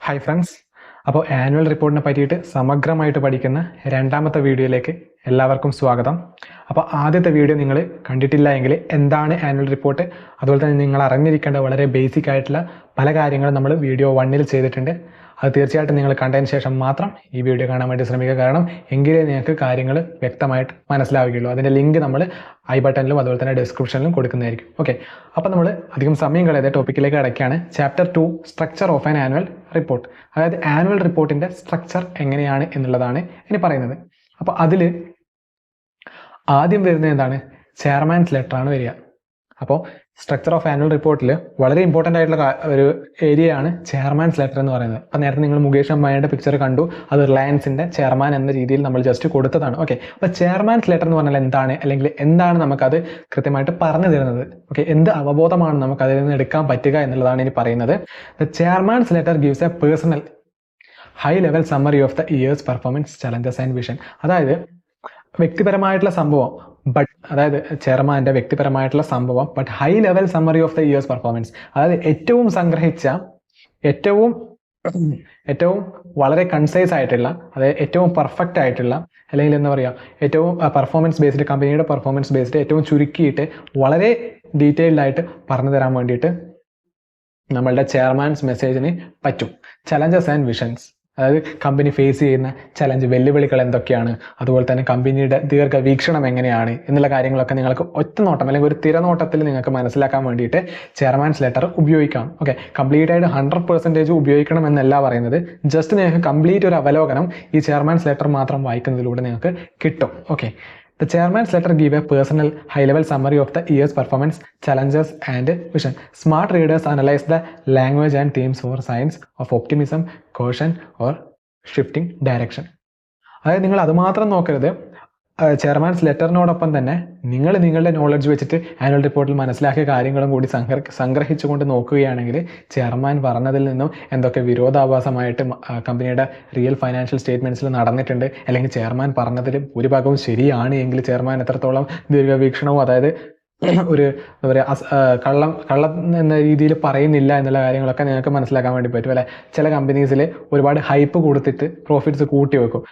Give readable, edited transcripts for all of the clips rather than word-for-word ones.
Hi friends. അപ്പോൾ annual റിപ്പോർട്ടിനെ പറ്റിയിട്ട് സമഗ്രമായിട്ട് പഠിക്കുന്ന രണ്ടാമത്തെ വീഡിയോയിലേക്ക് എല്ലാവർക്കും സ്വാഗതം. അപ്പോൾ ആദ്യത്തെ വീഡിയോ നിങ്ങൾ കണ്ടിട്ടില്ല എങ്കിൽ എന്താണ് ആനുവൽ റിപ്പോർട്ട്, അതുപോലെ തന്നെ നിങ്ങൾ അറിഞ്ഞിരിക്കേണ്ട വളരെ ബേസിക് ആയിട്ടുള്ള പല കാര്യങ്ങളും നമ്മൾ വീഡിയോ 1 ചെയ്തിട്ടുണ്ട്. അത് തീർച്ചയായിട്ടും നിങ്ങൾ കണ്ടതിന് ശേഷം മാത്രം ഈ വീഡിയോ കാണാൻ വേണ്ടി ശ്രമിക്കുക. കാരണം എങ്കിലേ നിങ്ങൾക്ക് കാര്യങ്ങൾ വ്യക്തമായിട്ട് മനസ്സിലാവുകയുള്ളൂ. അതിൻ്റെ ലിങ്ക് നമ്മൾ ഐ ബട്ടണിലും അതുപോലെ തന്നെ ഡിസ്ക്രിപ്ഷനിലും കൊടുക്കുന്നതായിരിക്കും. ഓക്കെ, അപ്പോൾ നമ്മൾ അധികം സമയം കളയാതെ ടോപ്പിക്കിലേക്ക് അടയ്ക്കുകയാണ്. Chapter 2 structure of an annual report. അതായത് ആനുവൽ റിപ്പോർട്ടിൻ്റെ സ്ട്രക്ചർ എങ്ങനെയാണ് എന്നുള്ളതാണ് ഇനി പറയുന്നത്. അപ്പോൾ അതിൽ ആദ്യം വരുന്നത് എന്താണ്? ചെയർമാൻസ് ലെറ്ററാണ് വരിക. അപ്പോൾ സ്ട്രക്ചർ ഓഫ് ആനുവൽ റിപ്പോർട്ടിൽ വളരെ ഇമ്പോർട്ടൻ്റ് ആയിട്ടുള്ള ഒരു ഏരിയയാണ് ചെയർമാൻസ് ലെറ്റർ എന്ന് പറയുന്നത്. അപ്പോൾ നേരത്തെ നിങ്ങൾ മുകേഷ് അംബാനിയുടെ പിക്ചർ കണ്ടു, അത് റിലയൻസിൻ്റെ ചെയർമാൻ എന്ന രീതിയിൽ നമ്മൾ ജസ്റ്റ് കൊടുത്തതാണ്. ഓക്കെ, അപ്പോൾ ചെയർമാൻസ് ലെറ്റർ എന്ന് പറഞ്ഞാൽ എന്താണ്, അല്ലെങ്കിൽ എന്താണ് നമുക്കത് കൃത്യമായിട്ട് പറഞ്ഞു തരുന്നത്? ഓക്കെ, എന്ത് അവബോധമാണ് നമുക്ക് അതിൽ നിന്ന് എടുക്കാൻ പറ്റുക എന്നുള്ളതാണ് ഇനി പറയുന്നത്. The chairmans letter gives A personal high level summary of the years performance challenges and vision. അതായത് വ്യക്തിപരമായിട്ടുള്ള സംഭവം, അതായത് ചെയർമാൻ്റെ വ്യക്തിപരമായിട്ടുള്ള സംഭവം, but high level summary of the years performance. അതായത് ഏറ്റവും സംഗ്രഹിച്ച, ഏറ്റവും വളരെ കൺസൈസ് ആയിട്ടുള്ള, അതായത് ഏറ്റവും പെർഫെക്റ്റ് ആയിട്ടുള്ള, അല്ലെങ്കിൽ എന്താ പറയുക, ഏറ്റവും പെർഫോമൻസ് ബേസ്ഡ്, കമ്പനിയുടെ പെർഫോമൻസ് ബേസ്ഡ് ഏറ്റവും ചുരുക്കിയിട്ട് വളരെ ഡീറ്റെയിൽഡ് ആയിട്ട് പറഞ്ഞു തരാൻ വേണ്ടിയിട്ട് നമ്മളുടെ ചെയർമാൻസ് മെസ്സേജിന് പറ്റും. ചലഞ്ചസ് ആൻഡ് വിഷൻസ്, അതായത് കമ്പനി ഫേസ് ചെയ്യുന്ന ചലഞ്ച്, വെല്ലുവിളികൾ എന്തൊക്കെയാണ്, അതുപോലെ തന്നെ കമ്പനിയുടെ ദീർഘവീക്ഷണം എങ്ങനെയാണ് എന്നുള്ള കാര്യങ്ങളൊക്കെ നിങ്ങൾക്ക് ഒറ്റ നോട്ടം അല്ലെങ്കിൽ ഒരു തിരനോട്ടത്തിൽ നിങ്ങൾക്ക് മനസ്സിലാക്കാൻ വേണ്ടിയിട്ട് ചെയർമാൻസ് ലെറ്റർ ഉപയോഗിക്കാം. ഓക്കെ, കംപ്ലീറ്റ് ആയിട്ട് 100% ഉപയോഗിക്കണം എന്നല്ല പറയുന്നത്. ജസ്റ്റ് നിങ്ങൾക്ക് കംപ്ലീറ്റ് ഒരു അവലോകനം ഈ ചെയർമാൻസ് ലെറ്റർ മാത്രം വായിക്കുന്നതിലൂടെ നിങ്ങൾക്ക് കിട്ടും. Okay, the chairman's letter give a personal high-level summary of the year's performance, challenges and vision. Smart readers analyze the language and themes for signs of optimism, caution or shifting direction. അതായത് നിങ്ങൾ അതുമാത്രം നോക്കരുത്, chairmans ലെറ്ററിനോടൊപ്പം തന്നെ നിങ്ങൾ നിങ്ങളുടെ knowledge വെച്ചിട്ട് annual റിപ്പോർട്ടിൽ മനസ്സിലാക്കിയ കാര്യങ്ങളും കൂടി സംഗ്രഹിച്ചുകൊണ്ട് നോക്കുകയാണെങ്കിൽ ചെയർമാൻ പറഞ്ഞതിൽ നിന്നും എന്തൊക്കെ വിരോധാഭാസമായിട്ട് കമ്പനിയുടെ റിയൽ ഫൈനാൻഷ്യൽ സ്റ്റേറ്റ്മെൻറ്റ്സിൽ നടന്നിട്ടുണ്ട്, അല്ലെങ്കിൽ ചെയർമാൻ പറഞ്ഞതിൽ ഭൂരിഭാഗവും ശരിയാണ് എങ്കിൽ ചെയർമാൻ എത്രത്തോളം ദീർഘവീക്ഷണവും, അതായത് ഒരു എന്താ പറയുക, കള്ളം എന്ന രീതിയിൽ പറയുന്നില്ല എന്നുള്ള കാര്യങ്ങളൊക്കെ നിങ്ങൾക്ക് മനസ്സിലാക്കാൻ വേണ്ടി പറ്റും അല്ലേ. ചില കമ്പനീസിൽ ഒരുപാട് ഹൈപ്പ് കൊടുത്തിട്ട് പ്രോഫിറ്റ്സ് കൂട്ടി വെക്കും.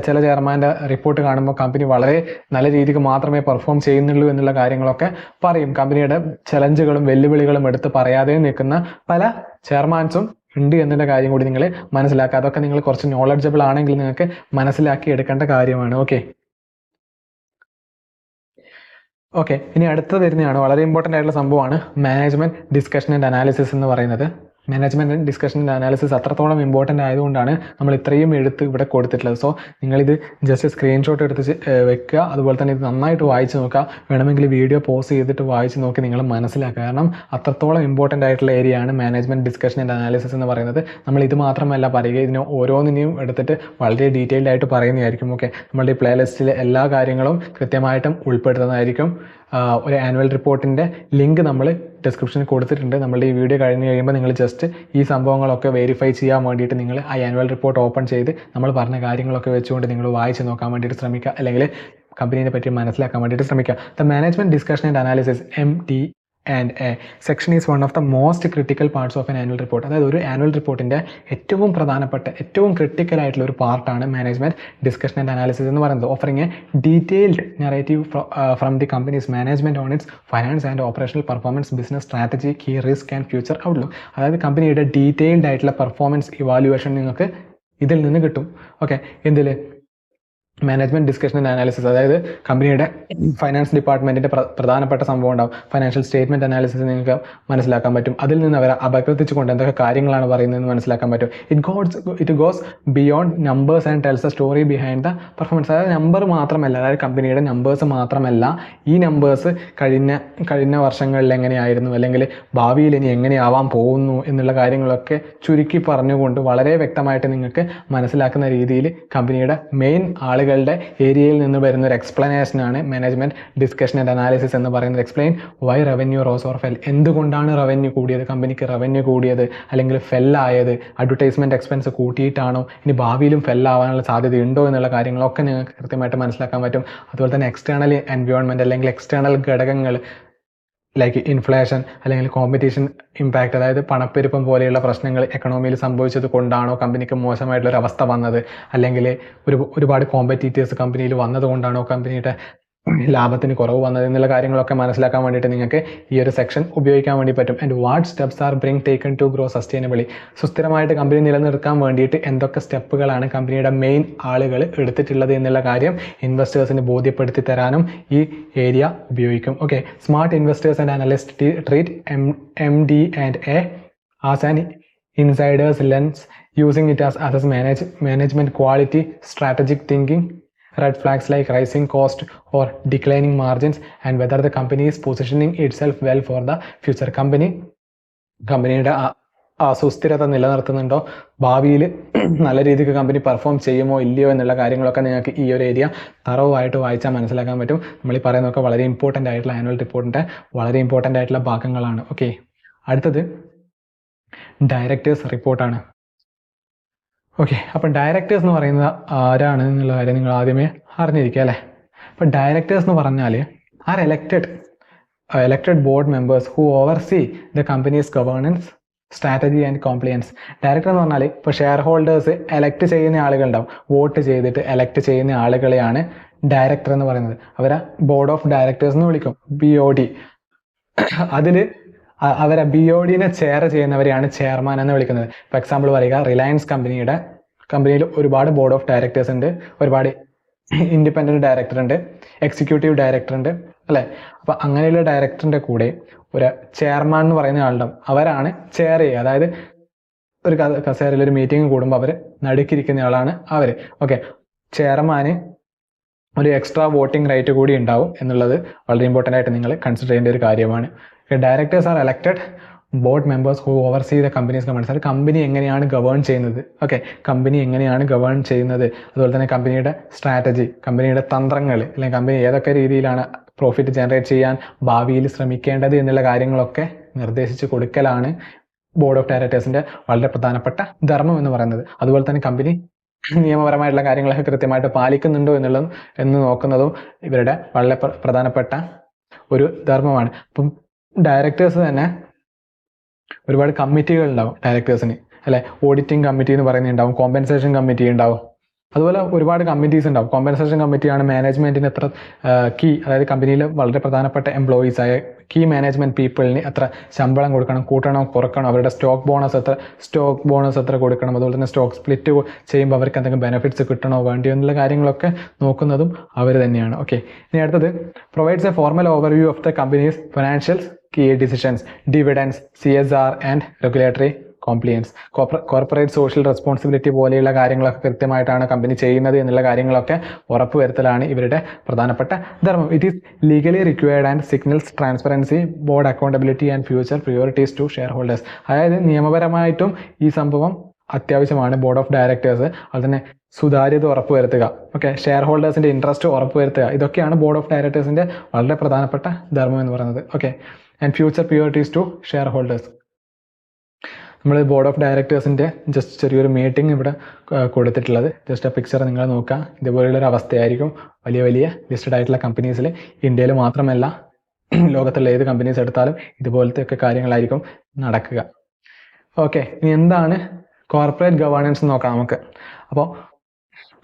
ചില ചെയർമാൻ്റെ റിപ്പോർട്ട് കാണുമ്പോൾ കമ്പനി വളരെ നല്ല രീതിക്ക് മാത്രമേ പെർഫോം ചെയ്യുന്നുള്ളൂ എന്നുള്ള കാര്യങ്ങളൊക്കെ പറയും. കമ്പനിയുടെ ചലഞ്ചുകളും വെല്ലുവിളികളും എടുത്ത് പറയാതെ നിൽക്കുന്ന പല ചെയർമാൻസും ഉണ്ട് എന്നുള്ള കാര്യം കൂടി നിങ്ങൾ മനസ്സിലാക്കുക. അതൊക്കെ നിങ്ങൾ കുറച്ച് നോളജബിൾ ആണെങ്കിൽ നിങ്ങൾക്ക് മനസ്സിലാക്കി എടുക്കേണ്ട കാര്യമാണ്. ഓക്കെ, ഇനി അടുത്തത് വരുന്നതാണ് വളരെ ഇമ്പോർട്ടൻ്റ് ആയിട്ടുള്ള സംഭവമാണ് മാനേജ്മെൻറ്റ് ഡിസ്കഷൻ ആൻഡ് അനാലിസിസ് എന്ന് പറയുന്നത്. മാനേജ്മെൻറ്റ് ഡിസ്കഷൻ ആൻഡ് അനാലിസിസ് അത്രത്തോളം ഇമ്പോർട്ടൻ്റ് ആയതുകൊണ്ടാണ് നമ്മൾ ഇത്രയും എഴുത്ത് ഇവിടെ കൊടുത്തിട്ടുള്ളത്. സോ നിങ്ങളിത് ജസ്റ്റ് സ്ക്രീൻഷോട്ട് എടുത്ത് വെക്കുക, അതുപോലെ തന്നെ ഇത് നന്നായിട്ട് വായിച്ച് നോക്കുക. വേണമെങ്കിൽ വീഡിയോ പോസ് ചെയ്തിട്ട് വായിച്ച് നോക്കി നിങ്ങൾ മനസ്സിലാക്കുക. കാരണം അത്രത്തോളം ഇമ്പോർട്ടൻ്റ് ആയിട്ടുള്ള ഏരിയ ആണ് മാനേജ്മെൻറ്റ് ഡിസ്കഷൻ ആൻഡ് അനാലിസിസ് എന്ന് പറയുന്നത്. നമ്മൾ ഇത് മാത്രമല്ല പറയുക, ഇതിന് ഓരോന്നിനെയും എടുത്തിട്ട് വളരെ ഡീറ്റെയിൽഡ് ആയിട്ട് പറയുന്നതായിരിക്കും. ഓക്കെ, നമ്മളുടെ ഈ പ്ലേലിസ്റ്റിലെ എല്ലാ കാര്യങ്ങളും കൃത്യമായിട്ടും ഉൾപ്പെടുത്തുന്നതായിരിക്കും. ഒരു ആനുവൽ റിപ്പോർട്ടിൻ്റെ ലിങ്ക് നമ്മൾ ഡിസ്ക്രിപ്ഷനിൽ കൊടുത്തിട്ടുണ്ട്. നമ്മളുടെ ഈ വീഡിയോ കഴിഞ്ഞ് കഴിയുമ്പോൾ നിങ്ങൾ ജസ്റ്റ് ഈ സംഭവങ്ങളൊക്കെ വെരിഫൈ ചെയ്യാൻ വേണ്ടിയിട്ട് നിങ്ങൾ ആ ആനുവൽ റിപ്പോർട്ട് ഓപ്പൺ ചെയ്ത് നമ്മൾ പറഞ്ഞ കാര്യങ്ങളൊക്കെ വെച്ചുകൊണ്ട് നിങ്ങൾ വായിച്ച് നോക്കാൻ വേണ്ടിയിട്ട് ശ്രമിക്കുക, അല്ലെങ്കിൽ കമ്പനീനെ പറ്റി മനസ്സിലാക്കാൻ വേണ്ടിയിട്ട് ശ്രമിക്കുക. The management discussion and analysis MD&A section is one of the most critical parts of N annual report. അതായത് ഒരു ആനുവൽ റിപ്പോർട്ടിൻ്റെ ഏറ്റവും പ്രധാനപ്പെട്ട, ഏറ്റവും ക്രിട്ടിക്കൽ ആയിട്ടുള്ള ഒരു പാർട്ടാണ് മാനേജ്മെൻറ്റ് ഡിസ്കഷൻ ആൻഡ് അനാലിസിസ് എന്ന് പറയുന്നത്. Offering a detailed narrative from the company's management on its finance and operational performance, business strategy, key risk and future outlook. അതായത് കമ്പനിയുടെ ഡീറ്റെയിൽഡ് ആയിട്ടുള്ള പെർഫോമൻസ് ഇവാലുവേഷൻ നിങ്ങൾക്ക് ഇതിൽ നിന്ന് കിട്ടും. ഓക്കെ, എന്തിൽ? Management discussion and analysis. അതായത് കമ്പനിയുടെ ഫൈനാൻസ് ഡിപ്പാർട്ട്മെൻറ്റിൻ്റെ പ്രധാനപ്പെട്ട സംഭവം ഉണ്ടാവും. ഫൈനാൻഷ്യൽ സ്റ്റേറ്റ്മെൻറ്റ് അനാലിസിസ് നിങ്ങൾക്ക് മനസ്സിലാക്കാൻ പറ്റും. അതിൽ നിന്ന് അവർ അപകീർത്തിച്ചുകൊണ്ട് എന്തൊക്കെ കാര്യങ്ങളാണ് പറയുന്നതെന്ന് മനസ്സിലാക്കാൻ പറ്റും. It goes beyond numbers and tells A story behind the performance. അതായത് നമ്പർ മാത്രമല്ല, അതായത് കമ്പനിയുടെ നമ്പേഴ്സ് മാത്രമല്ല, ഈ നമ്പേഴ്സ് കഴിഞ്ഞ വർഷങ്ങളിൽ എങ്ങനെയായിരുന്നു, അല്ലെങ്കിൽ ഭാവിയിൽ ഇനി എങ്ങനെയാവാൻ പോകുന്നു എന്നുള്ള കാര്യങ്ങളൊക്കെ ചുരുക്കി പറഞ്ഞുകൊണ്ട് വളരെ വ്യക്തമായിട്ട് നിങ്ങൾക്ക് മനസ്സിലാക്കുന്ന രീതിയിൽ കമ്പനിയുടെ മെയിൻ ആളുകളുടെ ഏരിയയിൽ നിന്ന് വരുന്ന ഒരു എക്സ്പ്ലനേഷനാണ് മാനേജ്മെൻറ്റ് ഡിസ്കഷൻ ആൻഡ് അനാലിസിസ് എന്ന് പറയുന്നത്. Explain why revenue rose or fell. എന്തുകൊണ്ടാണ് റവന്യൂ കൂടിയത്, കമ്പനിക്ക് റവന്യൂ കൂടിയത് അല്ലെങ്കിൽ ഫെല്ലായത്, അഡ്വർടൈസ്മെൻറ്റ് എക്സ്പെൻസ് കൂട്ടിയിട്ടാണോ, ഇനി ഭാവിയിലും ഫെല്ലാവാനുള്ള സാധ്യതയുണ്ടോ എന്നുള്ള കാര്യങ്ങളൊക്കെ നിങ്ങൾക്ക് കൃത്യമായിട്ട് മനസ്സിലാക്കാൻ പറ്റും. അതുപോലെ തന്നെ എക്സ്റ്റേണൽ എൻവയോൺമെൻറ്റ് അല്ലെങ്കിൽ എക്സ്റ്റേണൽ ഘടകങ്ങൾ, ലൈക്ക് ഇൻഫ്ലേഷൻ അല്ലെങ്കിൽ കോമ്പറ്റീഷൻ ഇമ്പാക്റ്റ്, അതായത് പണപ്പെരുപ്പം പോലെയുള്ള പ്രശ്നങ്ങൾ എക്കണോമിയിൽ സംഭവിച്ചത് കൊണ്ടാണോ കമ്പനിക്ക് മോശമായിട്ടുള്ളൊരു അവസ്ഥ വന്നത്, അല്ലെങ്കിൽ ഒരുപാട് കോമ്പറ്റീറ്റേഴ്സ് കമ്പനിയിൽ വന്നത് കൊണ്ടാണോ കമ്പനിയുടെ ലാഭത്തിന് കുറവ് വന്നത് എന്നുള്ള കാര്യങ്ങളൊക്കെ മനസ്സിലാക്കാൻ വേണ്ടിയിട്ട് നിങ്ങൾക്ക് ഈ ഒരു സെക്ഷൻ ഉപയോഗിക്കാൻ വേണ്ടി പറ്റും. And what steps are taken to grow sustainably, സുസ്ഥിരമായിട്ട് കമ്പനി നിലനിർത്താൻ വേണ്ടിയിട്ട് എന്തൊക്കെ സ്റ്റെപ്പുകളാണ് കമ്പനിയുടെ മെയിൻ ആളുകൾ എടുത്തിട്ടുള്ളത് എന്നുള്ള കാര്യം ഇൻവെസ്റ്റേഴ്സിന് ബോധ്യപ്പെടുത്തി തരാനും ഈ ഏരിയ ഉപയോഗിക്കും. Okay, smart investors and analyst treat MD&A as an insiders lens, using it as assess management quality, strategic thinking, red flags like rising cost or declining margins, and whether the company is positioning itself well for the future. കമ്പനിയുടെ സുസ്ഥിരത നിലനിർത്തുന്നുണ്ടോ, ഭാവിയിൽ നല്ല രീതിക്ക് company perform ചെയ്യുമോ ഇല്ലയോ എന്നുള്ള കാര്യങ്ങളൊക്കെ നിങ്ങൾക്ക് ഈ ഒരു ഏരിയ തറവായിട്ട് വായിച്ചാൽ മനസ്സിലാക്കാൻ പറ്റും. നമ്മൾ ഈ പറയുന്നതൊക്കെ വളരെ ഇമ്പോർട്ടൻ്റ് ആയിട്ടുള്ള ആനുവൽ റിപ്പോർട്ടിൻ്റെ വളരെ ഇമ്പോർട്ടൻ്റ് ആയിട്ടുള്ള ഭാഗങ്ങളാണ്. ഓക്കെ, അടുത്തത് ഡയറക്ടേഴ്സ് റിപ്പോർട്ടാണ്. ഓക്കെ, അപ്പം ഡയറക്ടേഴ്സ് എന്ന് പറയുന്നത് ആരാണ് എന്നുള്ള കാര്യം നിങ്ങൾ ആദ്യമേ അറിഞ്ഞിരിക്കുക അല്ലേ. അപ്പം ഡയറക്ടേഴ്സ് എന്ന് പറഞ്ഞാൽ R elected board members who oversee the company's governance, strategy and compliance. Director എന്ന് പറഞ്ഞാൽ ഇപ്പോൾ ഷെയർ ഹോൾഡേഴ്സ് എലക്ട് ചെയ്യുന്ന ആളുകളുണ്ടാവും, വോട്ട് ചെയ്തിട്ട് എലക്ട് ചെയ്യുന്ന ആളുകളെയാണ് ഡയറക്ടർ എന്ന് പറയുന്നത്. അവരെ ബോർഡ് ഓഫ് ഡയറക്ടേഴ്സ് എന്ന് വിളിക്കും, BOD. അതിൽ അവരെ BODനെ ചെയർ ചെയ്യുന്നവരെയാണ് ചെയർമാൻ എന്ന് വിളിക്കുന്നത്. ഫോർ എക്സാമ്പിൾ പറയുക, റിലയൻസ് കമ്പനിയിൽ ഒരുപാട് ബോർഡ് ഓഫ് ഡയറക്ടേഴ്സ് ഉണ്ട്, ഒരുപാട് ഇൻഡിപെൻഡൻറ്റ് ഡയറക്ടർ ഉണ്ട്, എക്സിക്യൂട്ടീവ് ഡയറക്ടർ ഉണ്ട് അല്ലേ. അപ്പോൾ അങ്ങനെയുള്ള ഡയറക്ടറിൻ്റെ കൂടെ ഒരു ചെയർമാൻ എന്ന് പറയുന്ന ആളുണ്ടാവും, അവരാണ് ചെയർ ചെയ്യുക. അതായത് ഒരു കസേരയിൽ ഒരു മീറ്റിംഗ് കൂടുമ്പോൾ അവർ നടുക്കിരിക്കുന്ന ആളാണ് അവർ. ഓക്കെ, ചെയർമാന് ഒരു എക്സ്ട്രാ വോട്ടിംഗ് റൈറ്റ് കൂടി ഉണ്ടാവും എന്നുള്ളത് വളരെ ഇമ്പോർട്ടൻ്റ് ആയിട്ട് നിങ്ങൾ കൺസിഡർ ചെയ്യേണ്ട ഒരു കാര്യമാണ്. Directors R elected board members who oversee the companies governance. അത് കമ്പനി എങ്ങനെയാണ് ഗവേൺ ചെയ്യുന്നത്, ഓക്കെ, കമ്പനി എങ്ങനെയാണ് ഗവേൺ ചെയ്യുന്നത്, അതുപോലെ തന്നെ കമ്പനിയുടെ സ്ട്രാറ്റജി, കമ്പനിയുടെ തന്ത്രങ്ങൾ, അല്ലെങ്കിൽ കമ്പനി ഏതൊക്കെ രീതിയിലാണ് പ്രോഫിറ്റ് ജനറേറ്റ് ചെയ്യാൻ ഭാവിയിൽ ശ്രമിക്കേണ്ടത് എന്നുള്ള കാര്യങ്ങളൊക്കെ നിർദ്ദേശിച്ച് കൊടുക്കലാണ് ബോർഡ് ഓഫ് ഡയറക്ടേഴ്സിൻ്റെ വളരെ പ്രധാനപ്പെട്ട ധർമ്മം എന്ന് പറയുന്നത്. അതുപോലെ തന്നെ കമ്പനി നിയമപരമായിട്ടുള്ള കാര്യങ്ങളൊക്കെ കൃത്യമായിട്ട് പാലിക്കുന്നുണ്ടോ എന്ന് നോക്കുന്നതും ഇവരുടെ വളരെ പ്രധാനപ്പെട്ട ഒരു ധർമ്മമാണ്. അപ്പം ഡയറക്ടേഴ്സ് തന്നെ ഒരുപാട് കമ്മിറ്റികൾ ഉണ്ടാവും ഡയറക്ടേഴ്സിന് അല്ലെ. ഓഡിറ്റിംഗ് കമ്മിറ്റി എന്ന് പറയുന്നുണ്ടാവും, കോമ്പൻസേഷൻ കമ്മിറ്റി ഉണ്ടാവും, അതുപോലെ ഒരുപാട് കമ്മിറ്റീസ് ഉണ്ടാവും. കോമ്പൻസേഷൻ കമ്മിറ്റിയാണ് മാനേജ്മെന്റിന് എത്ര അതായത് കമ്പനിയിൽ വളരെ പ്രധാനപ്പെട്ട എംപ്ലോയീസ് ആയ മാനേജ്മെന്റ് പീപ്പിളിന് എത്ര ശമ്പളം കൊടുക്കണം, കൂട്ടണോ കുറക്കണം, അവരുടെ സ്റ്റോക്ക് ബോണസ് എത്ര കൊടുക്കണം, അതുപോലെ തന്നെ സ്റ്റോക്ക് സ്പ്ലിറ്റ് ചെയ്യുമ്പോൾ അവർക്ക് എന്തെങ്കിലും ബെനിഫിറ്റ്സ് കിട്ടണോ വേണ്ടിയോ എന്നുള്ള കാര്യങ്ങളൊക്കെ നോക്കുന്നതും അവർ തന്നെയാണ്. ഓക്കെ, ഇനി അടുത്തത് provides a formal overview of the company's financials, key decisions, dividends, CSR and regulatory compliance. Corporate social responsibility പോലെയുള്ള കാര്യങ്ങളൊക്കെ കൃത്യമായിട്ടാണ് കമ്പനി ചെയ്യുന്നത് എന്നുള്ള കാര്യങ്ങളൊക്കെ ഉറപ്പുവരുത്തലാണ് ഇവരുടെ പ്രധാനപ്പെട്ട ധർമ്മം. It is legally required and signals transparency, board accountability and future priorities to shareholders. അതായത് നിയമപരമായിട്ടും ഈ സംഭവം അത്യാവശ്യമാണ്. ബോർഡ് ഓഫ് ഡയറക്ടേഴ്സ് അതുപോലെ തന്നെ സുതാര്യത ഉറപ്പുവരുത്തുക, ഓക്കെ, ഷെയർ ഹോൾഡേഴ്സിൻ്റെ ഇൻട്രസ്റ്റ് ഉറപ്പുവരുത്തുക, ഇതൊക്കെയാണ് ബോർഡ് ഓഫ് ഡയറക്ടേഴ്സിൻ്റെ വളരെ പ്രധാനപ്പെട്ട ധർമ്മം എന്ന് പറയുന്നത്. Okay, and future priorities to shareholders. നമ്മൾ ബോർഡ് ഓഫ് ഡയറക്ടേഴ്സിൻ്റെ ജസ്റ്റ് ചെറിയൊരു മീറ്റിംഗ് ഇവിടെ കൊടുത്തിട്ടുള്ളത്, ജസ്റ്റ് ആ പിക്ചർ നിങ്ങൾ നോക്കുക. ഇതുപോലുള്ളൊരു അവസ്ഥയായിരിക്കും വലിയ ലിസ്റ്റഡ് ആയിട്ടുള്ള കമ്പനീസിൽ. ഇന്ത്യയിൽ മാത്രമല്ല, ലോകത്തുള്ള ഏത് കമ്പനീസ് എടുത്താലും ഇതുപോലത്തെ ഒക്കെ കാര്യങ്ങളായിരിക്കും നടക്കുക. ഓക്കെ, ഇനി എന്താണ് കോർപ്പറേറ്റ് ഗവേണൻസ് നോക്കാം നമുക്ക്. അപ്പോൾ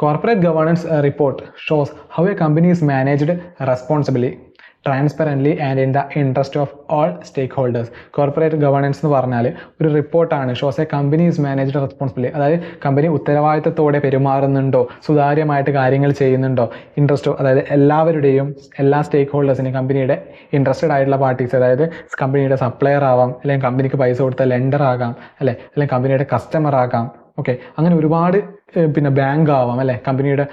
corporate governance report shows how a company is managed responsibly, transparently and in the interest of all stakeholders. Corporate governance എന്ന് പറഞ്ഞാൽ ഒരു റിപ്പോർട്ടാണ്. Shows a company is managed responsibly, അതായത് കമ്പനി ഉത്തരവാദിത്തത്തോടെ പെരുമാറുന്നുണ്ടോ, സുതാര്യമായിട്ട് കാര്യങ്ങൾ ചെയ്യുന്നുണ്ടോ, ഇൻട്രസ്റ്റോ, അതായത് എല്ലാ സ്റ്റേക്ക് ഹോൾഡേഴ്സിനും, കമ്പനിയുടെ ഇൻട്രസ്റ്റഡ് ആയിട്ടുള്ള പാർട്ടീസ്, അതായത് കമ്പനിയുടെ സപ്ലയർ ആവാം, അല്ലെങ്കിൽ കമ്പനിക്ക് പൈസ കൊടുത്ത ലെൻഡർ ആകാം അല്ലേ, അല്ലെങ്കിൽ കമ്പനിയുടെ കസ്റ്റമർ ആകാം. ഓക്കെ, അങ്ങനെ ഒരുപാട് പിന്നെ ബാങ്ക് ആവാം അല്ലേ, കമ്പനിയുടെ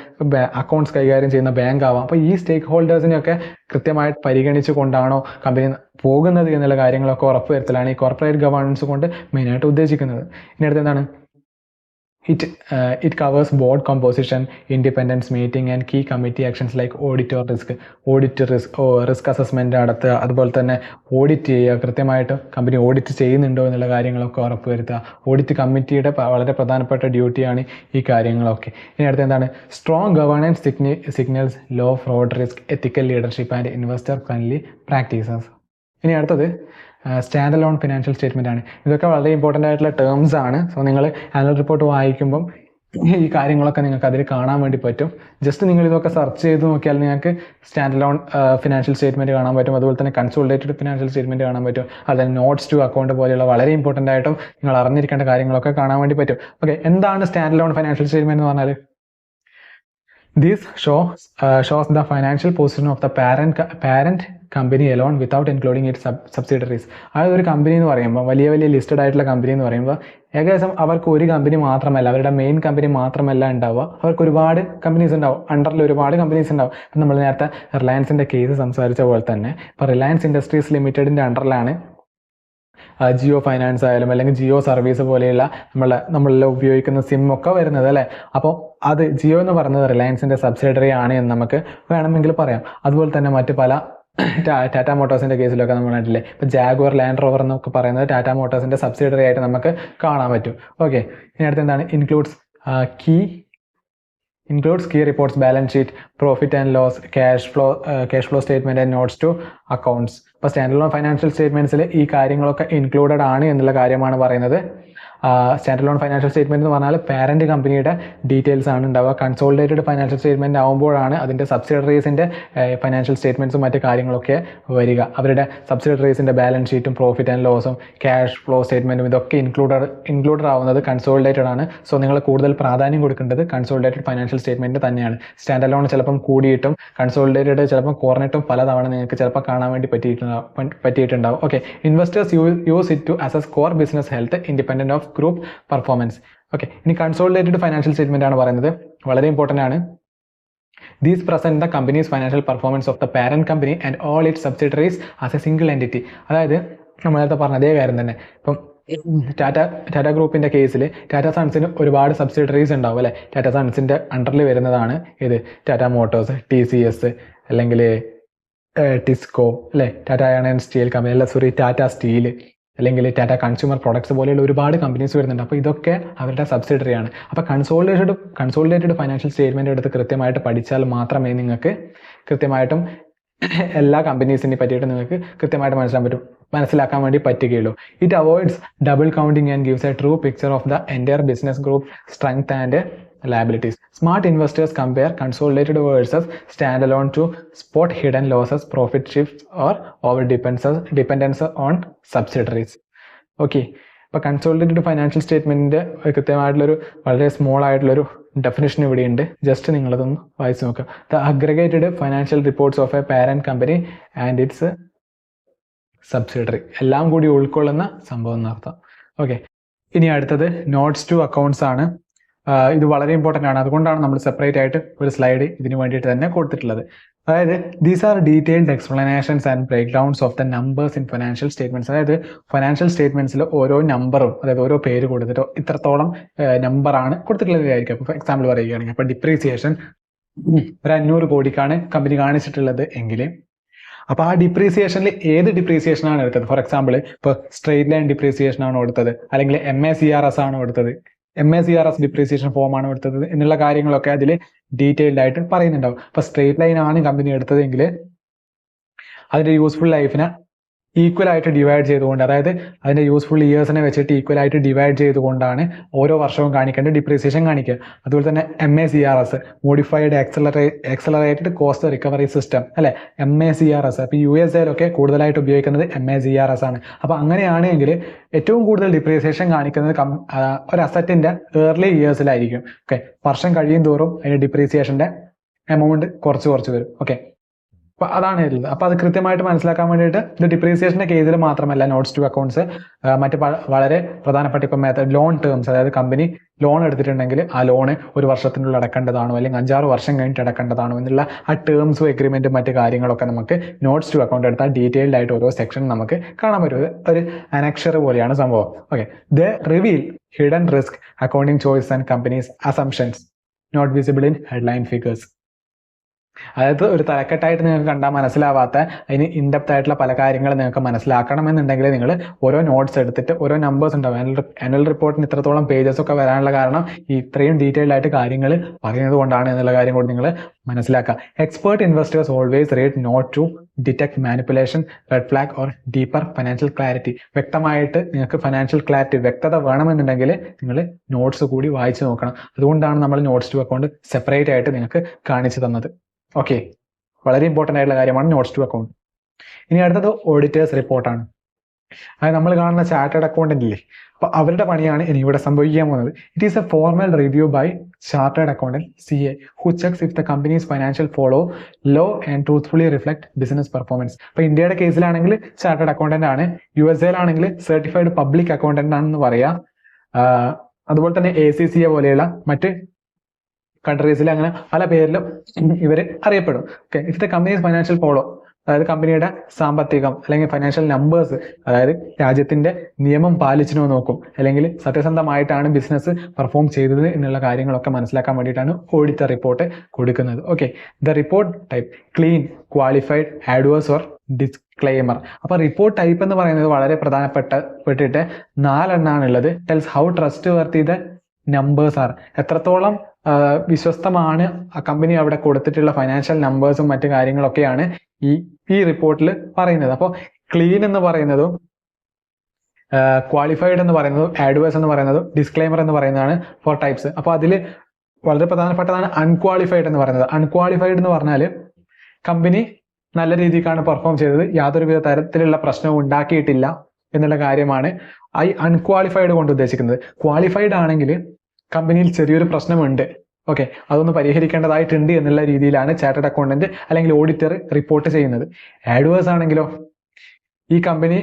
അക്കൗണ്ട്സ് കൈകാര്യം ചെയ്യുന്ന ബാങ്ക് ആവാം. അപ്പോൾ ഈ സ്റ്റേക്ക് ഹോൾഡേഴ്സിനെയൊക്കെ കൃത്യമായിട്ട് പരിഗണിച്ചു കൊണ്ടാണോ കമ്പനി പോകുന്നത് എന്നുള്ള കാര്യങ്ങളൊക്കെ ഉറപ്പുവരുത്തലാണ് ഈ കോർപ്പറേറ്റ് ഗവേണൻസ് കൊണ്ട് മെയിനായിട്ട് ഉദ്ദേശിക്കുന്നത്. ഇനി അടുത്ത് എന്താണ്, It covers board composition, independence meeting and key committee actions like audit risk assessment നടത്തുക, അതുപോലെ തന്നെ ഓഡിറ്റ് ചെയ്യുക, കൃത്യമായിട്ട് കമ്പനി ഓഡിറ്റ് ചെയ്യുന്നുണ്ടോ എന്നുള്ള കാര്യങ്ങളൊക്കെ ഉറപ്പുവരുത്തുക. ഓഡിറ്റ് കമ്മിറ്റിയുടെ വളരെ പ്രധാനപ്പെട്ട ഡ്യൂട്ടിയാണ് ഈ കാര്യങ്ങളൊക്കെ. ഇനി അടുത്ത് എന്താണ്, strong governance signals low fraud risk, ethical leadership and investor friendly practices. ഇനി അടുത്തത് സ്റ്റാൻഡ് അലോൺ ഫിനാൻഷ്യൽ സ്റ്റേറ്റ്മെൻ്റ് ആണ്. ഇതൊക്കെ വളരെ ഇമ്പോർട്ടൻ്റ് ആയിട്ടുള്ള ടേംസ് ആണ്. സോ നിങ്ങൾ ആനുവൽ റിപ്പോർട്ട് വായിക്കുമ്പം ഈ കാര്യങ്ങളൊക്കെ നിങ്ങൾക്ക് അതിൽ കാണാൻ വേണ്ടി പറ്റും. ജസ്റ്റ് നിങ്ങൾ ഇതൊക്കെ സെർച്ച് ചെയ്ത് നോക്കിയാൽ നിങ്ങൾക്ക് സ്റ്റാൻഡ് അലോൺ ഫിനാൻഷ്യൽ സ്റ്റേറ്റ്മെൻറ്റ് കാണാൻ പറ്റും. അതുപോലെ തന്നെ കൺസോളിഡേറ്റഡ് ഫിനാൻഷ്യൽ സ്റ്റേറ്റ്മെൻറ്റ് കാണാൻ പറ്റും. അതുപോലെ നോട്ട്സ് ടു അക്കൗണ്ട് പോലെയുള്ള വളരെ ഇമ്പോർട്ടൻ്റ് ആയിട്ടും നിങ്ങൾ അറിഞ്ഞിരിക്കേണ്ട കാര്യങ്ങളൊക്കെ കാണാൻ വേണ്ടി പറ്റും. ഓക്കെ, എന്താണ് സ്റ്റാൻഡ് അലോൺ ഫിനാൻഷ്യൽ സ്റ്റേറ്റ്മെൻറ്റ് എന്ന് പറഞ്ഞാൽ? This shows the financial position of the parent company alone without including its subsidiaries. അതായത് ഒരു കമ്പനി എന്ന് പറയുമ്പോൾ വലിയ ലിസ്റ്റഡ് ആയിട്ടുള്ള കമ്പനി എന്ന് പറയുമ്പോൾ ഏകദേശം അവർക്ക് ഒരു കമ്പനി മാത്രമല്ല, അവരുടെ മെയിൻ കമ്പനി മാത്രമല്ല ഉണ്ടാവുക, അവർക്ക് ഒരുപാട് കമ്പനീസ് ഉണ്ടാവും, അണ്ടറിൽ ഒരുപാട് കമ്പനീസ് ഉണ്ടാവും. ഇപ്പം നമ്മൾ നേരത്തെ റിലയൻസിൻ്റെ കേസ് സംസാരിച്ച പോലെ തന്നെ ഇപ്പോൾ റിലയൻസ് ഇൻഡസ്ട്രീസ് ലിമിറ്റഡിൻ്റെ അണ്ടറിലാണ് ജിയോ ഫൈനാൻസ് ആയാലും അല്ലെങ്കിൽ ജിയോ സർവീസ് പോലെയുള്ള നമ്മളെല്ലാം ഉപയോഗിക്കുന്ന സിം ഒക്കെ വരുന്നത് അല്ലേ. അപ്പോൾ അത് ജിയോ എന്ന് പറയുന്നത് റിലയൻസിൻ്റെ സബ്സിഡറി ആണ് എന്ന് നമുക്ക് വേണമെങ്കിൽ പറയാം. അതുപോലെ തന്നെ മറ്റ് പല ടാറ്റ മോട്ടോഴ്സിൻ്റെ കേസിലൊക്കെ നമ്മൾ കണ്ടില്ലേ, ഇപ്പോൾ ജാഗ്വർ ലാൻഡ് റോവർ എന്നൊക്കെ പറയുന്നത് ടാറ്റ മോട്ടോഴ്സിൻ്റെ സബ്സിഡറി ആയിട്ട് നമുക്ക് കാണാൻ പറ്റും. ഓക്കെ, ഇനി അടുത്ത് എന്താണ്? includes key reports, balance sheet, profit and loss, cash flow statement and notes to accounts. ഇപ്പോൾ സ്റ്റാൻഡ് അലോൺ ഫൈനാൻഷ്യൽ സ്റ്റേറ്റ്മെൻറ്റ്സിൽ ഈ കാര്യങ്ങളൊക്കെ ഇൻക്ലൂഡഡ് ആണ് എന്നുള്ള കാര്യമാണ് പറയുന്നത്. സ്റ്റാൻഡ് അലോൺ ഫൈനാൻഷ്യൽ സ്റ്റേറ്റ്മെൻറ്റ് എന്ന് പറഞ്ഞാൽ പാരൻറ്റ് കമ്പനിയുടെ ഡീറ്റെയിൽസ് ആണ് ഉണ്ടാവുക. കൺസോളിഡേറ്റഡ് ഫൈനാൻഷ്യൽ സ്റ്റേറ്റ്മെൻറ്റ് ആകുമ്പോഴാണ് അതിൻ്റെ സബ്സിഡറീസിൻ്റെ ഫൈനാൻഷ്യൽ സ്റ്റേറ്റ്മെൻറ്റ്സും മറ്റ് കാര്യങ്ങളൊക്കെ വരിക. അവരുടെ സബ്സിഡറീസിൻ്റെ ബാലൻസ് ഷീറ്റും പ്രോഫിറ്റ് ആൻഡ് ലോസും ക്യാഷ് ഫ്ലോ സ്റ്റേറ്റ്മെൻറ്റും ഇതൊക്കെ ഇൻക്ലൂഡഡ് ആവുന്നത് കൺസോളിഡേറ്റഡ് ആണ്. സോ നിങ്ങൾ കൂടുതൽ പ്രാധാന്യം കൊടുക്കേണ്ടത് കൺസോളിഡേറ്റഡ് ഫൈനാൻഷ്യൽ സ്റ്റേറ്റ്മെൻറ്റ് തന്നെയാണ്. സ്റ്റാൻഡ് അലോൺ ചിലപ്പം കൂടിയിട്ടും കൺസോളിഡേറ്റഡ് ചിലപ്പം കുറഞ്ഞിട്ടും പലതവണ നിങ്ങൾക്ക് ചിലപ്പോൾ കാണാൻ വേണ്ടി പറ്റിയിട്ടുണ്ടാവും. Okay, investors use it to assess core business health independent of group performance. Okay, ഇനി കൺസോളിഡേറ്റഡ് ഫൈനാൻഷ്യൽ സ്റ്റേറ്റ്മെന്റ് ആണ് പറയുന്നത്. വളരെ ഇമ്പോർട്ടൻ്റ് ആണ്. These present the company's financial performance of the parent company and all its subsidiaries as a single entity. അതായത് നമ്മൾ നേരത്തെ പറഞ്ഞ അതേ കാര്യം തന്നെ. ഇപ്പം ടാറ്റ ഗ്രൂപ്പിൻ്റെ കേസിൽ ടാറ്റ സൺസിന് ഒരുപാട് സബ്സിഡറീസ് ഉണ്ടാവും അല്ലേ. ടാറ്റ സൺസിൻ്റെ അണ്ടറിൽ വരുന്നതാണ് ഇത് ടാറ്റ മോട്ടോഴ്സ്, TCS അല്ലെങ്കിൽ ടിസ്കോ അല്ലേ, Tata iron and steel company, അല്ല ടാറ്റ സ്റ്റീൽ അല്ലെങ്കിൽ ടാറ്റ കൺസ്യൂമർ പ്രൊഡക്ട്സ് പോലെയുള്ള ഒരുപാട് കമ്പനീസ് വരുന്നുണ്ട്. അപ്പോൾ ഇതൊക്കെ അവരുടെ സബ്സിഡറിയാണ്. അപ്പോൾ കൺസോളിഡേറ്റഡ് ഫൈനാൻഷ്യൽ സ്റ്റേറ്റ്മെൻറ്റ് എടുത്ത് കൃത്യമായിട്ട് പഠിച്ചാൽ മാത്രമേ നിങ്ങൾക്ക് കൃത്യമായിട്ടും എല്ലാ കമ്പനീസിനെ പറ്റിയിട്ട് നിങ്ങൾക്ക് കൃത്യമായിട്ട് മനസ്സിലാക്കാൻ വേണ്ടി പറ്റുകയുള്ളൂ. It avoids double counting and gives A true picture of the entire business group strength and liabilities. Smart investors compare consolidated versus standalone to spot hidden losses, profit shifts or over dependence on subsidiaries. Okay, അപ്പോൾ consolidated financial സ്റ്റേറ്റ്മെൻറ്റിൻ്റെ കൃത്യമായിട്ടുള്ളൊരു വളരെ small ആയിട്ടുള്ളൊരു definition ഇവിടെയുണ്ട്. Just നിങ്ങളതൊന്ന് വായിച്ച് നോക്കുക. The aggregated financial reports of A parent company and it's subsidiary, എല്ലാം കൂടി ഉൾക്കൊള്ളുന്ന സംഭവം എന്നർത്ഥം. ഓക്കെ, ഇനി അടുത്തത് നോട്ട്സ് ടു അക്കൗണ്ട്സ് ആണ്. ഇത് വളരെ ഇമ്പോർട്ടൻ്റ് ആണ്. അതുകൊണ്ടാണ് നമ്മൾ സെപ്പറേറ്റ് ആയിട്ട് ഒരു സ്ലൈഡ് ഇതിന് വേണ്ടിയിട്ട് തന്നെ കൊടുത്തിട്ടുള്ളത്. അതായത് these are detailed explanations and breakdowns of the numbers in financial statements. അതായത് ഫൈനാൻഷ്യൽ സ്റ്റേറ്റ്മെൻറ്റ്സിൽ ഓരോ നമ്പറും, അതായത് ഓരോ പേര് കൊടുത്തിട്ടോ ഇത്രത്തോളം നമ്പറാണ് കൊടുത്തിട്ടുള്ളതായിരിക്കും. അപ്പോൾ എക്സാമ്പിൾ പറയുകയാണെങ്കിൽ ഇപ്പോൾ ഡിപ്രീസിയേഷൻ ഒരു 500 കോടിക്കാണ് കമ്പനി കാണിച്ചിട്ടുള്ളത് എങ്കിൽ, അപ്പോൾ ആ ഡിപ്രീസിയേഷനിൽ ഏത് ഡിപ്രീസിയേഷൻ ആണ് എടുത്തത്? ഫോർ എക്സാമ്പിൾ ഇപ്പോൾ സ്ട്രെയിറ്റ് ലൈൻ ഡിപ്രീസിയേഷൻ ആണോ എടുത്തത്, അല്ലെങ്കിൽ MACRS ആണോ എടുത്തത്, MACRS ഡിപ്രീസിയേഷൻ ഫോം ആണ് എടുത്തത് എന്നുള്ള കാര്യങ്ങളൊക്കെ അതിൽ ഡീറ്റെയിൽഡ് ആയിട്ട് പറയുന്നുണ്ടാവും. അപ്പോൾ സ്ട്രെയിറ്റ് ലൈൻ ആണ് കമ്പനി എടുത്തതെങ്കിൽ അതിൻ്റെ യൂസ്ഫുൾ ലൈഫിനെ ഈക്വൽ ആയിട്ട് ഡിവൈഡ് ചെയ്തുകൊണ്ട്, അതായത് അതിൻ്റെ യൂസ്ഫുൾ ഇയേഴ്സിനെ വെച്ചിട്ട് ഈക്വൽ ആയിട്ട് ഡിവൈഡ് ചെയ്തുകൊണ്ടാണ് ഓരോ വർഷവും കാണിക്കേണ്ട ഡിപ്രീസിയേഷൻ കാണിക്കുക. അതുപോലെ തന്നെ MACRS modified accelerated cost recovery system അല്ലെ, MACRS. അപ്പോൾ USA കൂടുതലായിട്ട് ഉപയോഗിക്കുന്നത് MACRS ആണ്. അപ്പോൾ അങ്ങനെയാണെങ്കിൽ ഏറ്റവും കൂടുതൽ ഡിപ്രീസിയേഷൻ കാണിക്കുന്നത് ഒരു അസറ്റിൻ്റെ ഏർലി ഇയേഴ്സിലായിരിക്കും. ഓക്കെ, വർഷം കഴിയും തോറും അതിൻ്റെ ഡിപ്രീസിയേഷൻ്റെ എമൗണ്ട് കുറച്ച് വരും. ഓക്കെ, അപ്പോൾ അതാണ് ഉള്ളത്. അപ്പോൾ അത് കൃത്യമായിട്ട് മനസ്സിലാക്കാൻ വേണ്ടിയിട്ട് ഇത് ഡിപ്രീസിയേഷൻ്റെ കേസിൽ മാത്രമല്ല നോട്ട്സ് ടു അക്കൗണ്ട്സ് മറ്റ് വളരെ പ്രധാനപ്പെട്ട ഇപ്പം ലോൺ ടേംസ്, അതായത് കമ്പനി ലോൺ എടുത്തിട്ടുണ്ടെങ്കിൽ ആ ലോണ് ഒരു വർഷത്തിനുള്ളിൽ അടക്കേണ്ടതാണോ അല്ലെങ്കിൽ 5-6 വർഷം കഴിഞ്ഞിട്ട് അടക്കേണ്ടതാണോ എന്നുള്ള ആ ടേംസും എഗ്രിമെൻറ്റും മറ്റ് കാര്യങ്ങളൊക്കെ നമുക്ക് നോട്ട്സ് ടു അക്കൗണ്ട് എടുത്താൽ ഡീറ്റെയിൽഡ് ആയിട്ട് ഓരോ സെക്ഷൻ നമുക്ക് കാണാൻ പറ്റും. ഒരു അനക്ഷർ പോലെയാണ് സംഭവം. Okay, the reveal hidden risk, accounting choice and company's assumptions not visible in headline figures. അതായത് ഒരു തലക്കെട്ടായിട്ട് നിങ്ങൾക്ക് കണ്ടാൽ മനസ്സിലാവാത്ത അതിന് ഇൻഡെപ്ത് ആയിട്ടുള്ള പല കാര്യങ്ങൾ നിങ്ങൾക്ക് മനസ്സിലാക്കണമെന്നുണ്ടെങ്കിൽ നിങ്ങൾ ഓരോ നോട്ട്സ് എടുത്തിട്ട് ഓരോ നമ്പേഴ്സ് ഉണ്ടാവും. ആനുവൽ റിപ്പോർട്ടിന് ഇത്രത്തോളം പേജസ് ഒക്കെ വരാനുള്ള കാരണം ഇത്രയും ഡീറ്റെയിൽഡ് ആയിട്ട് കാര്യങ്ങൾ പറയുന്നത് കൊണ്ടാണ് എന്നുള്ള കാര്യം കൂടി നിങ്ങൾ മനസ്സിലാക്കുക. Expert investors always read note to detect manipulation, red flag or deeper financial clarity. വ്യക്തമായിട്ട് നിങ്ങൾക്ക് ഫൈനാൻഷ്യൽ ക്ലാരിറ്റി വ്യക്തത വേണമെന്നുണ്ടെങ്കിൽ നിങ്ങൾ നോട്ട്സ് കൂടി വായിച്ചു നോക്കണം. അതുകൊണ്ടാണ് നമ്മൾ നോട്ട്സ് ടു അക്കൗണ്ട് സെപ്പറേറ്റ് ആയിട്ട് നിങ്ങൾക്ക് കാണിച്ചു തന്നത്. ഓക്കെ, വളരെ ഇമ്പോർട്ടൻ്റ് ആയിട്ടുള്ള കാര്യമാണ് നോട്ട്സ് ടു അക്കൗണ്ട്. ഇനി അടുത്തത് ഓഡിറ്റേഴ്സ് റിപ്പോർട്ടാണ്. അത് നമ്മൾ കാണുന്ന ചാർട്ടേഡ് അക്കൗണ്ടന്റ് ഇല്ലേ, അപ്പോൾ അവരുടെ പണിയാണ് ഇനി ഇവിടെ സംഭവിക്കാൻ പോകുന്നത്. It is a formal review by chartered accountant CA who checks if the companies financial follow law and truthfully reflect business performance. അപ്പോൾ ഇന്ത്യയുടെ കേസിലാണെങ്കിൽ ചാർട്ടേഡ് അക്കൗണ്ടന്റ് ആണ്, USA സർട്ടിഫൈഡ് പബ്ലിക് അക്കൗണ്ടന്റ് ആണെന്ന് പറയാം. അതുപോലെ തന്നെ ACCA പോലെയുള്ള മറ്റ് കൺട്രീസിൽ അങ്ങനെ പല പേരിലും ഇവർ അറിയപ്പെടും. Okay, if the companies financial follow, അതായത് കമ്പനിയുടെ സാമ്പത്തികം അല്ലെങ്കിൽ ഫൈനാൻഷ്യൽ നമ്പേഴ്സ്, അതായത് രാജ്യത്തിന്റെ നിയമം പാലിച്ചിനോ നോക്കും, അല്ലെങ്കിൽ സത്യസന്ധമായിട്ടാണ് ബിസിനസ് പെർഫോം ചെയ്തത് എന്നുള്ള കാര്യങ്ങളൊക്കെ മനസ്സിലാക്കാൻ വേണ്ടിയിട്ടാണ് ഓഡിറ്റർ റിപ്പോർട്ട് കൊടുക്കുന്നത്. Okay, the report type clean, qualified, adverse or disclaimer. അപ്പോൾ റിപ്പോർട്ട് ടൈപ്പ് എന്ന് പറയുന്നത് വളരെ പ്രധാനപ്പെട്ടിട്ട് 4 എണ്ണാണുള്ളത്. Tells how trustworthy the numbers are, എത്രത്തോളം വിശ്വസ്തമാണ് ആ കമ്പനി അവിടെ കൊടുത്തിട്ടുള്ള ഫൈനാൻഷ്യൽ നമ്പേഴ്സും മറ്റു കാര്യങ്ങളൊക്കെയാണ് ഈ റിപ്പോർട്ടിൽ പറയുന്നത്. അപ്പോൾ ക്ലീൻ എന്ന് പറയുന്നതും ക്വാളിഫൈഡ് എന്ന് പറയുന്നതും ആഡ്വേഴ്സ് എന്ന് പറയുന്നതും ഡിസ്ക്ലെയിമർ എന്ന് പറയുന്നതാണ് 4 ടൈപ്സ്. അപ്പോൾ അതിൽ വളരെ പ്രധാനപ്പെട്ടതാണ് അൺക്വാളിഫൈഡ് എന്ന് പറയുന്നത്. അൺക്വാളിഫൈഡ് എന്ന് പറഞ്ഞാൽ കമ്പനി നല്ല രീതിക്കാണ് പെർഫോം ചെയ്തത്, യാതൊരുവിധ തരത്തിലുള്ള പ്രശ്നവും ഉണ്ടാക്കിയിട്ടില്ല എന്നുള്ള കാര്യമാണ് ഈ അൺക്വാളിഫൈഡ് കൊണ്ട് ഉദ്ദേശിക്കുന്നത്. ക്വാളിഫൈഡ് ആണെങ്കിൽ കമ്പനിയിൽ ചെറിയൊരു പ്രശ്നമുണ്ട്, ഓക്കെ, അതൊന്ന് പരിഹരിക്കേണ്ടതായിട്ടുണ്ട് എന്നുള്ള രീതിയിലാണ് ചാർട്ടേഡ് അക്കൗണ്ടന്റ് അല്ലെങ്കിൽ ഓഡിറ്റർ റിപ്പോർട്ട് ചെയ്യുന്നത്. ആഡ്വേഴ്സ് ആണെങ്കിലോ ഈ കമ്പനി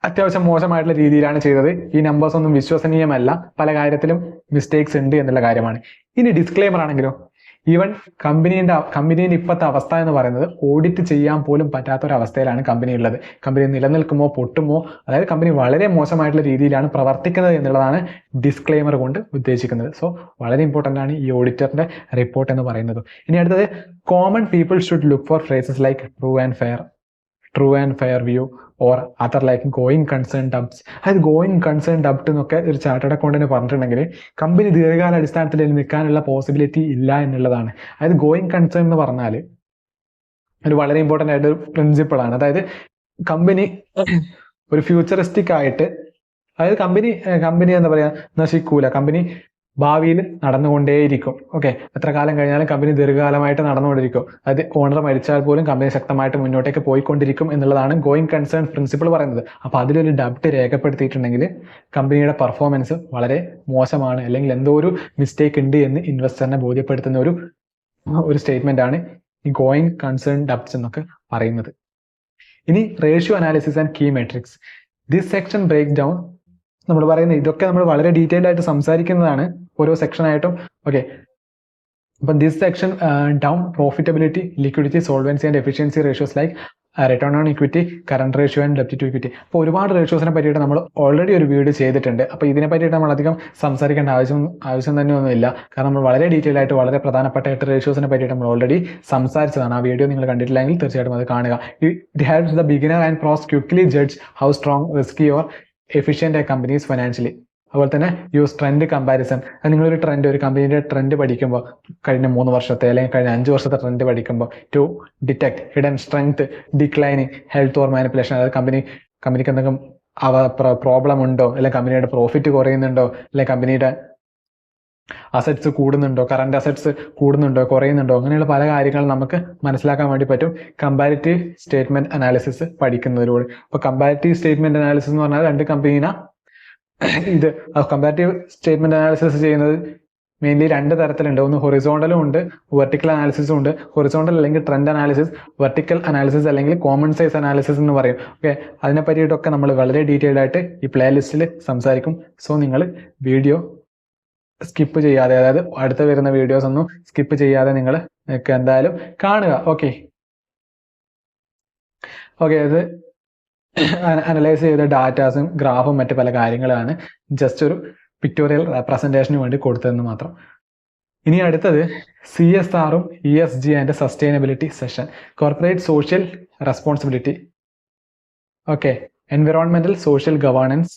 അത്യാവശ്യം മോശമായിട്ടുള്ള രീതിയിലാണ് ചെയ്തത്, ഈ നമ്പേഴ്സ് ഒന്നും വിശ്വസനീയമല്ല, പല കാര്യത്തിലും മിസ്റ്റേക്സ് ഉണ്ട് എന്നുള്ള കാര്യമാണ്. ഇനി ഡിസ്ക്ലെയിമർ ആണെങ്കിലോ ഈവൻ കമ്പനീന്റെ ഇപ്പോഴത്തെ അവസ്ഥ എന്ന് പറയുന്നത് ഓഡിറ്റ് ചെയ്യാൻ പോലും പറ്റാത്തൊരവസ്ഥയിലാണ് കമ്പനി ഉള്ളത്. കമ്പനി നിലനിൽക്കുമോ പൊട്ടുമോ, അതായത് കമ്പനി വളരെ മോശമായിട്ടുള്ള രീതിയിലാണ് പ്രവർത്തിക്കുന്നത് എന്നുള്ളതാണ് ഡിസ്ക്ലെയിമർ കൊണ്ട് ഉദ്ദേശിക്കുന്നത്. സോ വളരെ ഇമ്പോർട്ടൻ്റ് ആണ് ഈ ഓഡിറ്ററിന്റെ റിപ്പോർട്ട് എന്ന് പറയുന്നത്. ഇനി അടുത്തത് common people should look for phrases like true and fair view or other like going concern doubts. അതായത് ഗോയിങ് കൺസേൺ ഡബ്റ്റ് എന്നൊക്കെ ഒരു ചാർട്ടേഡ് അക്കൗണ്ടന്റ് പറഞ്ഞിട്ടുണ്ടെങ്കിൽ കമ്പനി ദീർഘകാല അടിസ്ഥാനത്തിൽ നിൽക്കാനുള്ള പോസിബിലിറ്റി ഇല്ല എന്നുള്ളതാണ്. അതായത് ഗോയിങ് കൺസേൺ എന്ന് പറഞ്ഞാൽ ഒരു വളരെ ഇമ്പോർട്ടൻ്റ് ആയിട്ട് ഒരു പ്രിൻസിപ്പിൾ ആണ്. അതായത് കമ്പനി ഒരു ഫ്യൂച്ചറിസ്റ്റിക് ആയിട്ട്, അതായത് കമ്പനി എന്താ പറയാ, നശിക്കൂല, കമ്പനി ഭാവിയിൽ നടന്നുകൊണ്ടേയിരിക്കും. ഓക്കെ, എത്ര കാലം കഴിഞ്ഞാലും കമ്പനി ദീർഘകാലമായിട്ട് നടന്നുകൊണ്ടിരിക്കും. അതായത് ഓണർ മരിച്ചാൽ പോലും കമ്പനി ശക്തമായിട്ട് മുന്നോട്ടേക്ക് പോയിക്കൊണ്ടിരിക്കും എന്നുള്ളതാണ് ഗോയിങ് കൺസേൺ പ്രിൻസിപ്പിൾ പറയുന്നത്. അപ്പോൾ അതിലൊരു ഡബ്റ്റ് രേഖപ്പെടുത്തിയിട്ടുണ്ടെങ്കിൽ കമ്പനിയുടെ പെർഫോമൻസ് വളരെ മോശമാണ്, അല്ലെങ്കിൽ എന്തോ ഒരു മിസ്റ്റേക്ക് ഉണ്ട് എന്ന് ഇൻവെസ്റ്ററിനെ ബോധ്യപ്പെടുത്തുന്ന ഒരു സ്റ്റേറ്റ്മെന്റ് ആണ് ഈ ഗോയിങ് കൺസേൺ ഡബ്റ്റ്സ് എന്നൊക്കെ പറയുന്നത്. ഇനി ratio analysis and key metrics. This section break down, നമ്മൾ പറയുന്നത് ഇതൊക്കെ നമ്മൾ വളരെ ഡീറ്റെയിൽഡ് ആയിട്ട് സംസാരിക്കുന്നതാണ് ഓരോ സെക്ഷനായിട്ടും. ഓക്കെ, അപ്പം this section down profitability, liquidity, solvency and efficiency ratios like return on equity, current ratio and ഡെപ്റ്റ് ടു ഇക്വിറ്റി. അപ്പോൾ ഒരുപാട് റേഷ്യോസിനെ പറ്റിയിട്ട് നമ്മൾ ഓൾറെഡി ഒരു വീഡിയോ ചെയ്തിട്ടുണ്ട്. അപ്പോൾ ഇതിനെ പറ്റിയിട്ട് നമ്മൾ അധികം സംസാരിക്കേണ്ട ആവശ്യം തന്നെ ഒന്നുമില്ല, കാരണം നമ്മൾ വളരെ ഡീറ്റെയിൽ ആയിട്ട് വളരെ പ്രധാനപ്പെട്ട 8 റേഷ്യോസിനെ പറ്റിയിട്ട് നമ്മൾ ഓൾറെഡി സംസാരിച്ചതാണ്. ആ വീഡിയോ നിങ്ങൾ കണ്ടിട്ടില്ലെങ്കിൽ തീർച്ചയായിട്ടും അത് കാണുക. It helps the beginner and pros quickly judge how strong, risky or efficient company's financially. അതുപോലെ തന്നെ യൂസ് ട്രെൻഡ് കമ്പാരിസൺ. അത് നിങ്ങളൊരു ഒരു കമ്പനിയുടെ ട്രെൻഡ് പഠിക്കുമ്പോൾ, കഴിഞ്ഞ 3 വർഷത്തെ അല്ലെങ്കിൽ കഴിഞ്ഞ 5 വർഷത്തെ ട്രെൻഡ് പഠിക്കുമ്പോൾ, to detect hidden strength, declining health or manipulation. അതായത് കമ്പനിക്ക് എന്തെങ്കിലും പ്രോബ്ലം ഉണ്ടോ, അല്ലെങ്കിൽ കമ്പനിയുടെ പ്രോഫിറ്റ് കുറയുന്നുണ്ടോ, അല്ലെങ്കിൽ കമ്പനിയുടെ അസറ്റ്സ് കൂടുന്നുണ്ടോ, കറണ്ട് അസറ്റ്സ് കൂടുന്നുണ്ടോ കുറയുന്നുണ്ടോ, അങ്ങനെയുള്ള പല കാര്യങ്ങളും നമുക്ക് മനസ്സിലാക്കാൻ വേണ്ടി പറ്റും കമ്പാരിറ്റീവ് സ്റ്റേറ്റ്മെന്റ് അനാലിസിസ് പഠിക്കുന്നതിലൂടെ. അപ്പോൾ കമ്പാരിറ്റീവ് സ്റ്റേറ്റ്മെന്റ് അനാലിസിസ് എന്ന് പറഞ്ഞാൽ 2 കമ്പനീനെ കമ്പാരിറ്റീവ് സ്റ്റേറ്റ്മെന്റ് അനാലിസിസ് ചെയ്യുന്നത് മെയിൻലി 2 തരത്തിലുണ്ട്. ഒന്ന് ഹൊറിസോണ്ടലും ഉണ്ട്, വെർട്ടിക്കൽ അനാലിസിസും ഉണ്ട്. ഹൊറിസോണ്ടൽ അല്ലെങ്കിൽ ട്രെൻഡ് അനാലിസിസ്, വെർട്ടിക്കൽ അനാലിസിസ് അല്ലെങ്കിൽ കോമൺ സൈസ് അനാലിസിസ് എന്ന് പറയും. ഓക്കെ, അതിനെ പറ്റിയിട്ടൊക്കെ നമ്മൾ വളരെ ഡീറ്റെയിൽഡ് ആയിട്ട് ഈ പ്ലേ ലിസ്റ്റിൽ സംസാരിക്കും. സോ നിങ്ങൾ വീഡിയോ സ്കിപ്പ് ചെയ്യാതെ, അതായത് അടുത്ത് വരുന്ന വീഡിയോസ് ഒന്നും സ്കിപ്പ് ചെയ്യാതെ നിങ്ങൾക്ക് എന്തായാലും കാണുക. ഓക്കെ, ഇത് അനലൈസ് ചെയ്ത ഡാറ്റാസും ഗ്രാഫും മറ്റു പല കാര്യങ്ങളാണ് ജസ്റ്റ് ഒരു പിക്ടോറിയൽ റെപ്രസെൻറ്റേഷന് വേണ്ടി കൊടുത്തതെന്ന് മാത്രം. ഇനി അടുത്തത് CSRും ESG and sustainability session. Corporate social responsibility. Okay, environmental social governance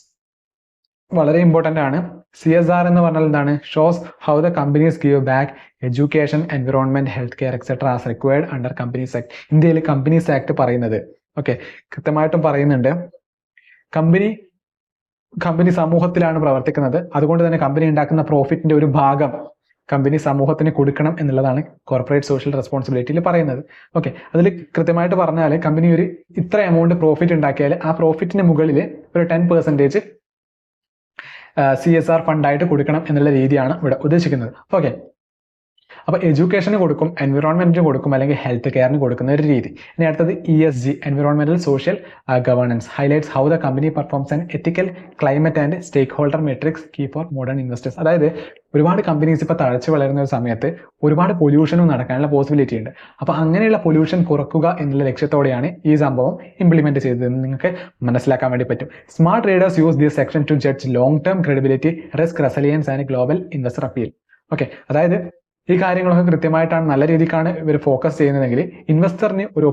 വളരെ ഇമ്പോർട്ടൻ്റ് ആണ്. CSR എന്ന് പറഞ്ഞാൽ എന്താണ്? Shows how the companies give back education, environment, health care etcetera as required under companies act. ഇന്ത്യയിൽ കമ്പനീസ് ആക്ട് പറയുന്നത് okay കൃത്യമായിട്ടും പറയുന്നുണ്ട്. Company സമൂഹത്തിലാണ് പ്രവർത്തിക്കുന്നത്, അതുകൊണ്ട് തന്നെ കമ്പനി ഉണ്ടാക്കുന്ന പ്രോഫിറ്റിന്റെ ഒരു ഭാഗം കമ്പനി സമൂഹത്തിന് കൊടുക്കണം എന്നുള്ളതാണ് കോർപ്പറേറ്റ് സോഷ്യൽ റെസ്പോൺസിബിലിറ്റിയിൽ പറയുന്നത്. ഓക്കെ, അതിൽ കൃത്യമായിട്ട് പറഞ്ഞാൽ കമ്പനി ഒരു ഇത്ര എമൗണ്ട് പ്രോഫിറ്റ് ഉണ്ടാക്കിയാൽ ആ പ്രോഫിറ്റിന് മുകളിൽ ഒരു 10% CSR ഫണ്ടായിട്ട് കൊടുക്കണം എന്നുള്ള രീതിയാണ് ഇവിടെ ഉദ്ദേശിക്കുന്നത്. ഓക്കെ, അപ്പോൾ എഡ്യൂക്കേഷന് കൊടുക്കും, എൻവിറോൺമെന്റിന് കൊടുക്കും, അല്ലെങ്കിൽ ഹെൽത്ത് കെയറിന് കൊടുക്കുന്ന ഒരു രീതി. ഇനി അടുത്തത് ESG, environmental social governance, highlights how the company performs and ethical climate and stakeholder metrics key for modern investors. അതായത് ഒരുപാട് കമ്പനീസ് ഇപ്പോൾ തഴച്ചു വളരുന്ന ഒരു സമയത്ത് ഒരുപാട് പൊല്യൂഷനും നടക്കാനുള്ള പോസിബിലിറ്റി ഉണ്ട്. അപ്പോൾ അങ്ങനെയുള്ള പൊല്യൂഷൻ കുറക്കുക എന്നുള്ള ലക്ഷ്യത്തോടെയാണ് ഈ സംഭവം ഇംപ്ലിമെന്റ് ചെയ്തതെന്ന് നിങ്ങൾക്ക് മനസ്സിലാക്കാൻ വേണ്ടി പറ്റും. Smart traders use this section two judge long term credibility, risk resilience and global investor appeal. Okay, അതായത് ഈ കാര്യങ്ങളൊക്കെ കൃത്യമായിട്ടാണ് നല്ല രീതിക്കാണ് ഇവർ ഫോക്കസ് ചെയ്യുന്നതെങ്കിൽ ഇൻവെസ്റ്ററിന് ഒരു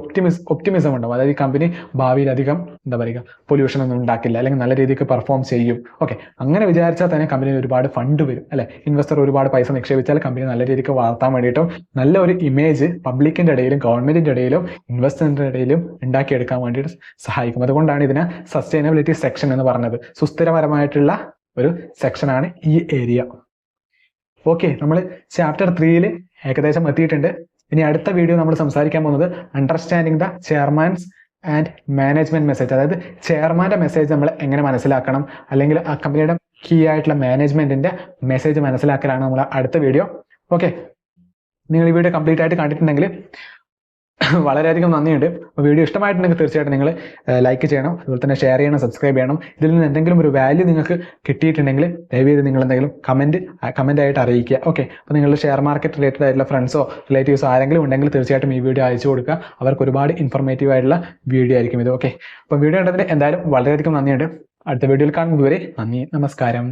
ഒപ്റ്റിമിസം ഉണ്ടാവും. അതായത് ഈ കമ്പനി ഭാവിയിൽ അധികം എന്താ പറയുക പൊല്യൂഷൻ ഒന്നും ഉണ്ടാക്കില്ല, അല്ലെങ്കിൽ നല്ല രീതിക്ക് പെർഫോം ചെയ്യും. ഓക്കെ, അങ്ങനെ വിചാരിച്ചാൽ തന്നെ കമ്പനിയിൽ ഒരുപാട് ഫണ്ട് വരും അല്ലെ. ഇൻവെസ്റ്റർ ഒരുപാട് പൈസ നിക്ഷേപിച്ചാൽ കമ്പനി നല്ല രീതിക്ക് വളർത്താൻ വേണ്ടിയിട്ടും നല്ല ഒരു ഇമേജ് പബ്ലിക്കിന്റെ ഇടയിലും ഗവൺമെന്റിന്റെ ഇടയിലും ഇൻവെസ്റ്ററിന്റെ ഇടയിലും ഉണ്ടാക്കിയെടുക്കാൻ വേണ്ടിയിട്ട് സഹായിക്കും. അതുകൊണ്ടാണ് ഇതിനെ സസ്റ്റൈനബിലിറ്റി സെക്ഷൻ എന്ന് പറഞ്ഞത്. സുസ്ഥിരപരമായിട്ടുള്ള ഒരു സെക്ഷനാണ് ഈ ഏരിയ. ഓക്കെ, നമ്മൾ ചാപ്റ്റർ 3 ഏകദേശം എത്തിയിട്ടുണ്ട്. ഇനി അടുത്ത വീഡിയോ നമ്മൾ സംസാരിക്കാൻ പോകുന്നത് understanding the chairmans and management message. അതായത് ചെയർമാന്റെ മെസ്സേജ് നമ്മൾ എങ്ങനെ മനസ്സിലാക്കണം, അല്ലെങ്കിൽ ആ കമ്പനിയുടെ കീ ആയിട്ടുള്ള മാനേജ്മെന്റിന്റെ മെസ്സേജ് മനസ്സിലാക്കലാണ് നമ്മൾ അടുത്ത വീഡിയോ. ഓക്കെ, നിങ്ങൾ ഈ വീഡിയോ കംപ്ലീറ്റ് ആയിട്ട് കണ്ടിട്ടുണ്ടെങ്കിൽ വളരെയധികം നന്ദിയുണ്ട്. അപ്പോൾ വീഡിയോ ഇഷ്ടമായിട്ടുണ്ടെങ്കിൽ തീർച്ചയായിട്ടും നിങ്ങൾ ലൈക്ക് ചെയ്യണം, അതുപോലെ തന്നെ ഷെയർ ചെയ്യണം, സബ്സ്ക്രൈബ് ചെയ്യണം. ഇതിൽ നിന്ന് എന്തെങ്കിലും ഒരു വാല്യൂ നിങ്ങൾക്ക് കിട്ടിയിട്ടുണ്ടെങ്കിൽ ദയവേത് നിങ്ങൾ എന്തെങ്കിലും കമന്റ് ആയിട്ട് അറിയിക്കുക. ഓക്കെ, അപ്പോൾ നിങ്ങളുടെ ഷെയർ മാർക്കറ്റ് റിലേറ്റഡ് ആയിട്ടുള്ള ഫ്രണ്ട്സോ റിലേറ്റീവ്സോ ആരെങ്കിലും ഉണ്ടെങ്കിൽ തീർച്ചയായിട്ടും ഈ വീഡിയോ അയച്ചു കൊടുക്കുക. അവർക്ക് ഒരുപാട് ഇൻഫോർമേറ്റീവ് ആയിട്ടുള്ള വീഡിയോ ആയിരിക്കും ഇത്. ഓക്കെ, അപ്പോൾ വീഡിയോ കണ്ടതിന് എന്തായാലും വളരെയധികം നന്ദിയുണ്ട്. അടുത്ത വീഡിയോയിൽ കാണുന്നതുവരെ നന്ദി, നമസ്കാരം.